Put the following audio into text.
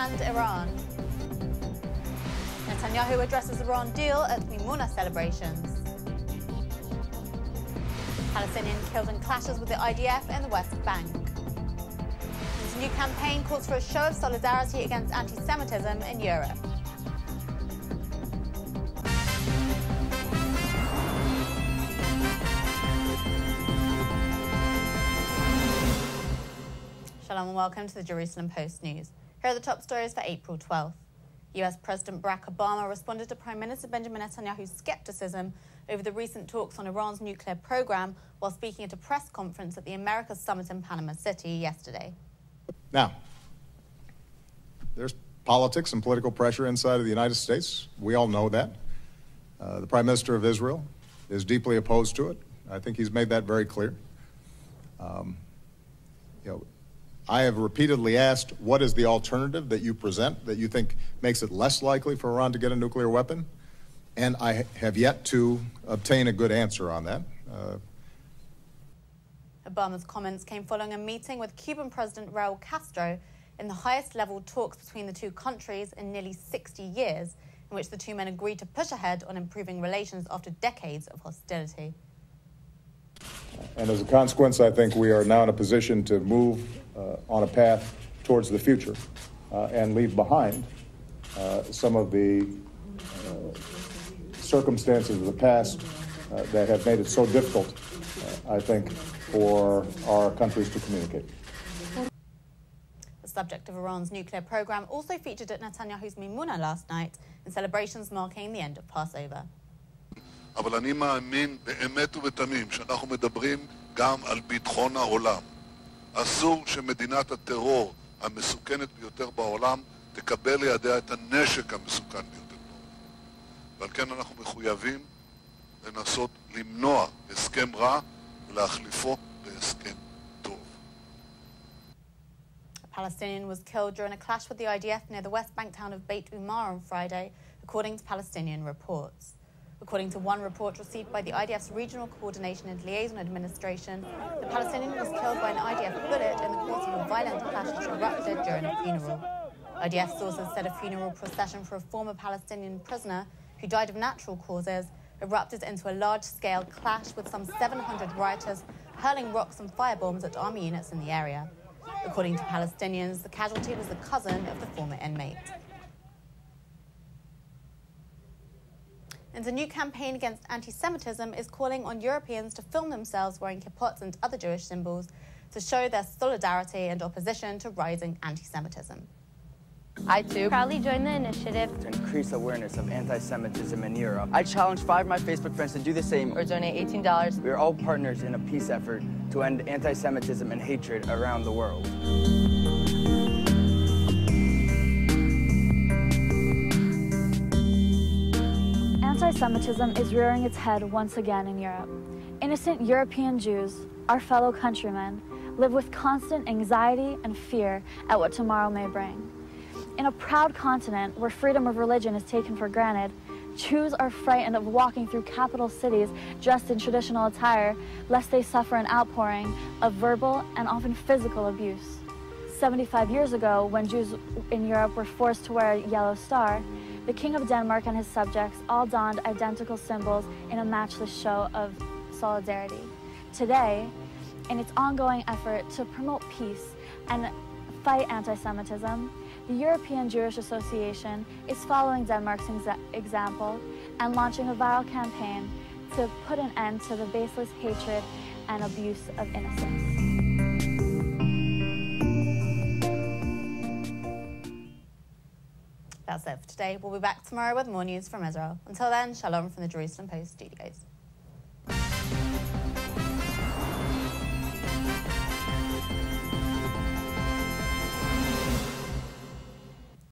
and Iran. Netanyahu addresses Iran deal at Mimuna celebrations. Palestinian killed in clashes with the IDF in the West Bank. This new campaign calls for a show of solidarity against anti-Semitism in Europe. Shalom and welcome to the Jerusalem Post News. Here are the top stories for April 12th. US President Barack Obama responded to Prime Minister Benjamin Netanyahu's skepticism over the recent talks on Iran's nuclear program while speaking at a press conference at the Americas Summit in Panama City yesterday. Now, there's politics and political pressure inside of the United States. We all know that. The Prime Minister of Israel is deeply opposed to it. I think he's made that very clear. I have repeatedly asked, what is the alternative that you present that you think makes it less likely for Iran to get a nuclear weapon? And I have yet to obtain a good answer on that. Obama's comments came following a meeting with Cuban President Raul Castro in the highest level talks between the two countries in nearly 60 years, in which the two men agreed to push ahead on improving relations after decades of hostility. And as a consequence, I think we are now in a position to move on a path towards the future and leave behind some of the circumstances of the past that have made it so difficult, I think, for our countries to communicate. The subject of Iran's nuclear program also featured at Netanyahu's Mimuna last night in celebrations marking the end of Passover. אבל אני מאמין באמת ובתמים שאנחנו מדברים גם על ביטחון העולם. אסור שמדינת הטרור המסוכנת ביותר בעולם תקבל לידיה את הנשק המסוכן ביותר בעולם. ועל כן אנחנו מחויבים לנסות למנוע הסכם רע ולהחליפו בהסכם טוב. A Palestinian was killed during a clash with the IDF near the West Bank town of Beit Umar on Friday, according to Palestinian reports. According to one report received by the IDF's Regional Coordination and Liaison Administration, the Palestinian was killed by an IDF bullet in the course of a violent clash which erupted during a funeral. IDF sources said a funeral procession for a former Palestinian prisoner who died of natural causes erupted into a large-scale clash with some 700 rioters hurling rocks and firebombs at army units in the area. According to Palestinians, the casualty was the cousin of the former inmate. And a new campaign against anti-Semitism is calling on Europeans to film themselves wearing kippots and other Jewish symbols to show their solidarity and opposition to rising anti-Semitism. I, too, proudly joined the initiative to increase awareness of anti-Semitism in Europe. I challenge 5 of my Facebook friends to do the same or donate $18. We are all partners in a peace effort to end anti-Semitism and hatred around the world. Anti-Semitism is rearing its head once again in Europe. Innocent European Jews, our fellow countrymen, live with constant anxiety and fear at what tomorrow may bring. In a proud continent where freedom of religion is taken for granted, Jews are frightened of walking through capital cities dressed in traditional attire, lest they suffer an outpouring of verbal and often physical abuse. 75 years ago, when Jews in Europe were forced to wear a yellow star, the King of Denmark and his subjects all donned identical symbols in a matchless show of solidarity. Today, in its ongoing effort to promote peace and fight anti-Semitism, the European Jewish Association is following Denmark's example and launching a viral campaign to put an end to the baseless hatred and abuse of innocence. That's it for today. We'll be back tomorrow with more news from Israel. Until then, shalom from the Jerusalem Post studios.